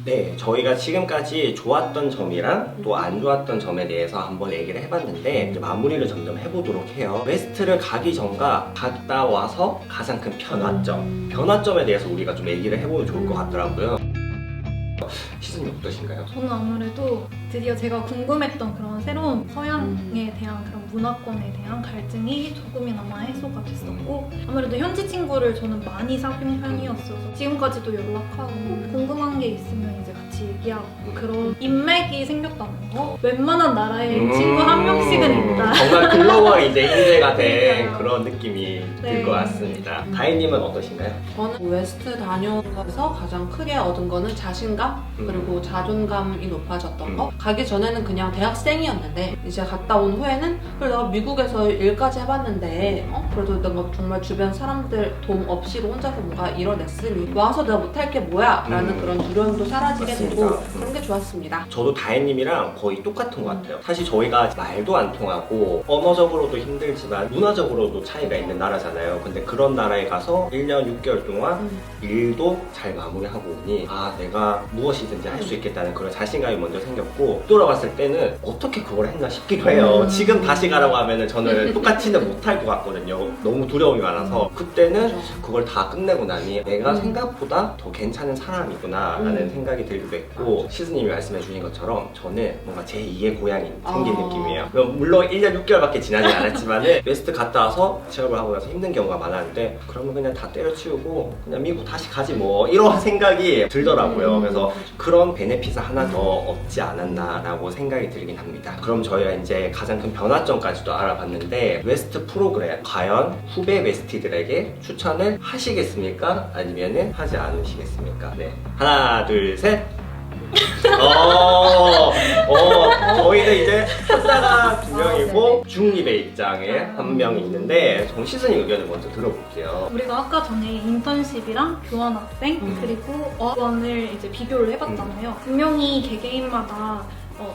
네, 저희가 지금까지 좋았던 점이랑 또 안 좋았던 점에 대해서 한번 얘기를 해봤는데 이제 마무리를 점점 해보도록 해요. 웨스트를 가기 전과 갔다 와서 가장 큰 변화점에 대해서 우리가 좀 얘기를 해보면 좋을 것 같더라고요. 시즌이 어떠신가요? 저는 아무래도 드디어 제가 궁금했던 그런 새로운 서양에 대한 그런 문화권에 대한 갈증이 조금이나마 해소가 됐었고, 아무래도 현지 친구를 저는 많이 사귄 편이었어서 지금까지도 연락하고 궁금한 게 있으면 이제 같이 얘기하고 그런 인맥이 생겼다는 거. 웬만한 나라에 친구 한 명씩은 있다. 정말 글로벌 이제 인재가 된 그러니까요. 그런 느낌이 들 네. 것 같습니다. 다혜님은 어떠신가요? 저는 웨스트 다녀오면서 가장 크게 얻은 거는 자신감 그리고 자존감이 높아졌던 거. 가기 전에는 그냥 대학생이었는데 이제 갔다 온 후에는 그래 내가 미국에서 일까지 해봤는데 그래도 내가 정말 주변 사람들 도움 없이도 혼자서 뭔가 이뤄냈으니 와서 내가 못할 게 뭐야 라는 그런 두려움도 사라지게 맞습니다. 되고 그런 게 좋았습니다. 저도 다혜님이랑 거의 똑같은 것 같아요. 사실 저희가 말도 안 통하고 언어적으로도 힘들지만 문화적으로도 차이가 있는 나라잖아요. 근데 그런 나라에 가서 1년 6개월 동안 일도 잘 마무리하고 오니 내가 무엇이든지 할 수 있겠다는 그런 자신감이 먼저 생겼고, 돌아왔을 때는 어떻게 그걸 했나 싶기도 해요. 지금 다시 가라고 하면은 저는 똑같이는 못할 것 같거든요. 너무 두려움이 많아서. 그때는 그걸 다 끝내고 나니 내가 생각보다 더 괜찮은 사람이구나 라는 생각이 들기도 했고, 시즈님이 말씀해 주신 것처럼 저는 뭔가 제2의 고향이 생긴 느낌이에요. 물론 1년 6개월밖에 지나지 않았지만은 웨스트 갔다 와서 취업을 하고 나서 힘든 경우가 많았는데, 그러면 그냥 다 때려치우고 그냥 미국 다시 가지 뭐 이런 생각이 들더라고요. 그래서 그런 베네핏을 하나 더 얻지 않았나 라고 생각이 들긴 합니다. 그럼 저희가 이제 가장 큰 변화점까지도 알아봤는데, 웨스트 프로그램 과연 후배 웨스티들에게 추천을 하시겠습니까? 아니면은 하지 않으시겠습니까? 네, 하나 둘 셋. 저희는 이제 학사가 2명이고 중립의 입장에 한 명이 있는데, 전 시즌이 의견을 먼저 들어볼게요. 우리가 아까 전에 인턴십이랑 교환학생 그리고 어학원을 이제 비교를 해봤잖아요. 분명히 개개인마다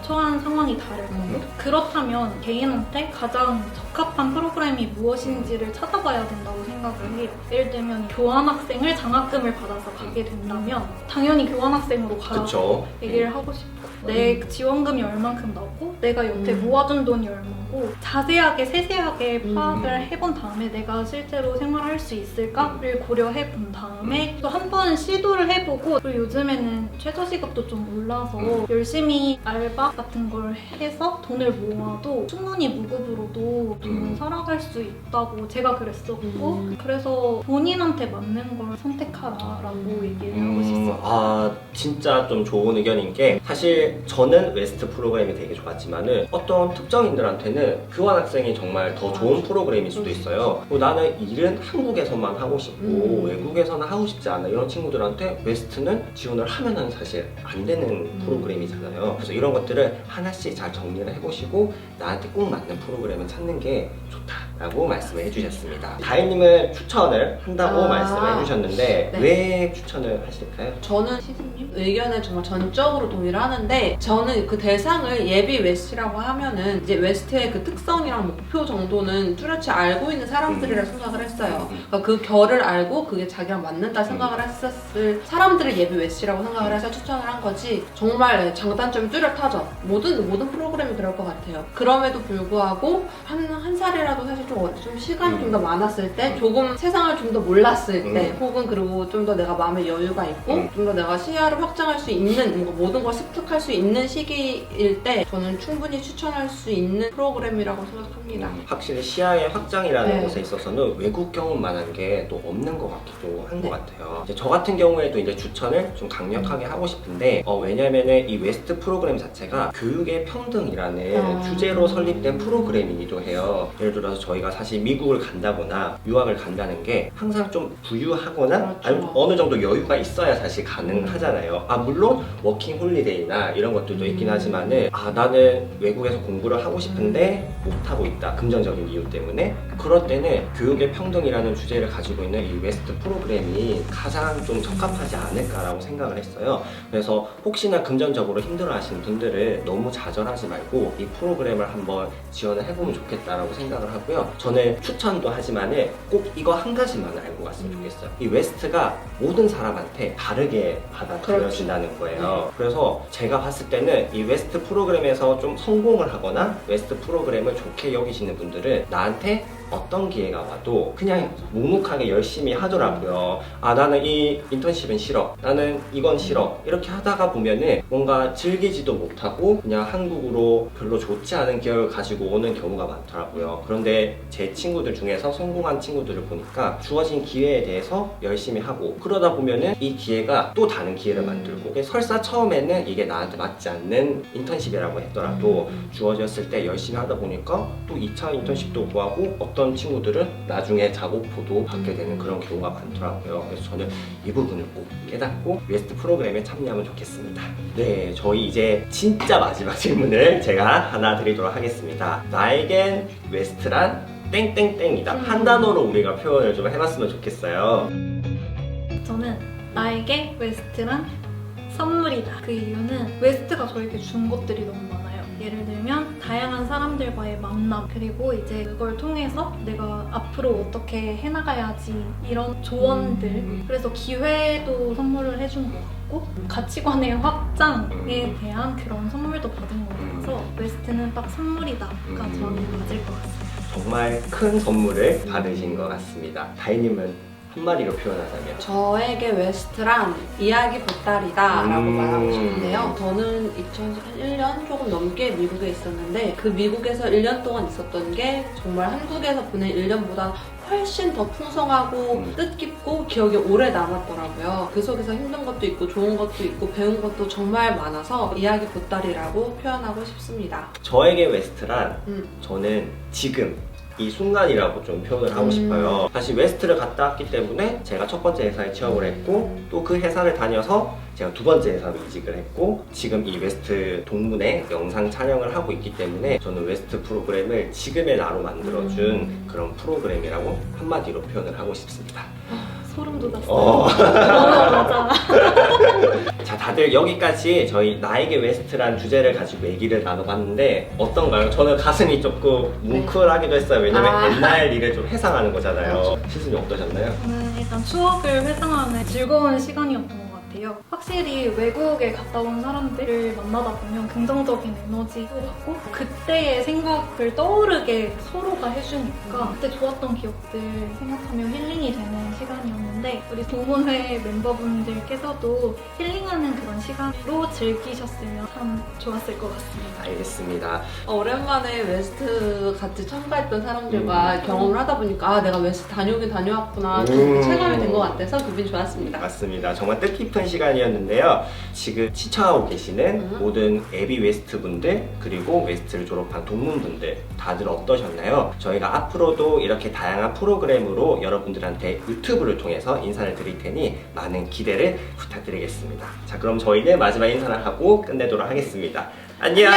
처한 상황이 다를 거고, 그렇다면 개인한테 가장 적합한 프로그램이 무엇인지를 찾아봐야 된다고 생각을 해요. 예를 들면 교환학생을 장학금을 받아서 가게 된다면 당연히 교환학생으로 가라고 그쵸? 얘기를 하고 싶고, 내 지원금이 얼만큼 나오고 내가 여태 모아둔 돈이 얼마고 자세하게 세세하게 파악을 해본 다음에 내가 실제로 생활할 수 있을까를 고려해 본 다음에 또 한 번 시도를 해보고, 그리고 요즘에는 최저시급도 좀 올라서 열심히 알바 같은 걸 해서 돈을 모아도 충분히 무급으로도 좀 살아갈 수 있다고 제가 그랬었고, 그래서 본인한테 맞는 걸 선택하라라고 얘기를 하고 싶어요. 진짜 좀 좋은 의견인 게, 사실 저는 웨스트 프로그램이 되게 좋았지만은 어떤 특정인들한테는 교환학생이 정말 더 좋은 프로그램일 수도 있어요. 나는 일은 한국에서만 하고 싶고 외국에서는 하고 싶지 않아, 이런 친구들한테 웨스트는 지원을 하면은 사실 안 되는 프로그램이잖아요. 그래서 이런 것들을 하나씩 잘 정리를 해보시고 나한테 꼭 맞는 프로그램을 찾는 게 좋다라고 말씀을 해주셨습니다. 다혜님은 추천을 한다고 말씀을 해주셨는데 네. 왜 추천을 하실까요? 저는 시즈님 의견에 정말 전적으로 동의를 하는데, 저는 그 대상을 예비 웨스트라고 하면은 이제 웨스트의 그 특성이랑 목표 정도는 뚜렷이 알고 있는 사람들이라 생각을 했어요. 그러니까 그 결을 알고 그게 자기랑 맞는다 생각을 했었을 사람들을 예비 웨스트라고 생각을 해서 추천을 한 거지, 정말 장단점이 뚜렷하죠. 모든 프로그램이 그럴 것 같아요. 그럼에도 불구하고 한 살이라도 사실 좀 시간이 좀 더 많았을 때, 조금 세상을 좀 더 몰랐을 때, 혹은 그리고 좀 더 내가 마음의 여유가 있고 좀 더 내가 시야를 확장할 수 있는, 뭔가 모든 걸 습득할 수 있는 시기일 때 저는 충분히 추천할 수 있는 프로그램이라고 생각합니다. 확실히 시야의 확장이라는 네. 것에 있어서는 외국 경험만한 게 또 없는 것 같기도 한 것 네. 같아요. 이제 저 같은 경우에도 이제 추천을 좀 강력하게 하고 싶은데, 왜냐면은 이 웨스트 프로그램 자체가 교육의 평등이라는 주제로 설립된 프로그램이기도 해요. 예를 들어서 저희가 사실 미국을 간다거나 유학을 간다는 게 항상 좀 부유하거나 그렇죠. 아니면 어느 정도 여유가 있어야 사실 가능하잖아요. 물론 워킹 홀리데이나 이런 것들도 있긴 하지만은 나는 외국에서 공부를 하고 싶은데 못하고 있다, 금전적인 이유 때문에. 그럴 때는 교육의 평등이라는 주제를 가지고 있는 이 웨스트 프로그램이 가장 좀 적합하지 않을까라고 생각을 했어요. 그래서 혹시나 금전적으로 힘들어 하시는 분들은 너무 좌절하지 말고 이 프로그램을 한번 지원을 해보면 좋겠다라고 생각을 하고요. 있잖아요. 저는 추천도 하지만은 꼭 이거 한 가지만 알고 갔으면 좋겠어요. 이 웨스트가 모든 사람한테 다르게 받아들여진다는 거예요. 그래서 제가 봤을 때는 이 웨스트 프로그램에서 좀 성공을 하거나 웨스트 프로그램을 좋게 여기시는 분들은 나한테 어떤 기회가 와도 그냥 묵묵하게 열심히 하더라고요. 아, 나는 이 인턴십은 싫어, 나는 이건 싫어, 이렇게 하다가 보면은 뭔가 즐기지도 못하고 그냥 한국으로 별로 좋지 않은 기억을 가지고 오는 경우가 많더라고요. 그런데 제 친구들 중에서 성공한 친구들을 보니까 주어진 기회에 대해서 열심히 하고, 그러다 보면은 이 기회가 또 다른 기회를 만들고, 설사 처음에는 이게 나한테 맞지 않는 인턴십이라고 했더라도 주어졌을 때 열심히 하다 보니까 또 2차 인턴십도 구하고, 어떤 친구들은 나중에 작업포도 받게 되는 그런 경우가 많더라고요. 그래서 저는 이 부분을 꼭 깨닫고 웨스트 프로그램에 참여하면 좋겠습니다. 네, 저희 이제 진짜 마지막 질문을 제가 하나 드리도록 하겠습니다. 나에겐 웨스트란 땡땡땡이다. 한 단어로 우리가 표현을 좀 해봤으면 좋겠어요. 저는 나에게 웨스트란 선물이다. 그 이유는 웨스트가 저에게 준 것들이 너무 많아요. 예를 들면 다양한 사람들과의 만남, 그리고 이제 그걸 통해서 내가 앞으로 어떻게 해나가야지, 이런 조언들. 그래서 기회도 선물을 해준 것 같고, 가치관의 확장에 대한 그런 선물도 받은 것 같아서 웨스트는 딱 선물이다가 저는 맞을 것 같습니다. 정말 큰 선물을 받으신 것 같습니다. 다희님은 한마디로 표현하자면? 저에게 웨스트란 이야기 보따리다 라고 말하고 싶은데요. 저는 2001년 조금 넘게 미국에 있었는데, 그 미국에서 1년 동안 있었던 게 정말 한국에서 보낸 1년보다 훨씬 더 풍성하고 뜻깊고 기억에 오래 남았더라고요. 그 속에서 힘든 것도 있고 좋은 것도 있고 배운 것도 정말 많아서 이야기 보따리라고 표현하고 싶습니다. 저에게 웨스트란 저는 지금 이 순간이라고 좀 표현을 하고 싶어요. 사실 웨스트를 갔다 왔기 때문에 제가 첫 번째 회사에 취업을 했고, 또 그 회사를 다녀서 제가 두 번째 회사로 이직을 했고, 지금 이 웨스트 동문회 영상 촬영을 하고 있기 때문에 저는 웨스트 프로그램을 지금의 나로 만들어준 그런 프로그램이라고 한마디로 표현을 하고 싶습니다. 소름 돋았어요. 맞아. 자, 다들 여기까지 저희 나에게 웨스트란 주제를 가지고 얘기를 나눠봤는데 어떤가요? 저는 가슴이 조금 뭉클하기도 했어요. 왜냐면 옛날 일을 좀 회상하는 거잖아요. 시순이 어떠셨나요? 저는 일단 추억을 회상하는 즐거운 시간이었던 것 같아요. 확실히 외국에 갔다 온 사람들을 만나다 보면 긍정적인 에너지도 받고, 그때의 생각을 떠오르게 서로가 해주니까 그때 좋았던 기억들 생각하면 힐링이 되는 시간이었는데, 우리 동문회 멤버분들께서도 힐링하는 그런 시간으로 즐기셨으면 참 좋았을 것 같습니다. 알겠습니다. 오랜만에 웨스트 같이 참가했던 사람들과 경험을 하다 보니까 아, 내가 웨스트 다녀오긴 다녀왔구나, 좀 체감이 된 것 같아서 기분이 좋았습니다. 맞습니다. 정말 뜻깊은 시간이었는데요. 지금 시청하고 계시는 모든 에비 웨스트 분들, 그리고 웨스트를 졸업한 동문분들 다들 어떠셨나요? 저희가 앞으로도 이렇게 다양한 프로그램으로 여러분들한테 유튜브를 통해서 인사를 드릴 테니 많은 기대를 부탁드리겠습니다. 자, 그럼 저희는 마지막 인사를 하고 끝내도록 하겠습니다. 안녕!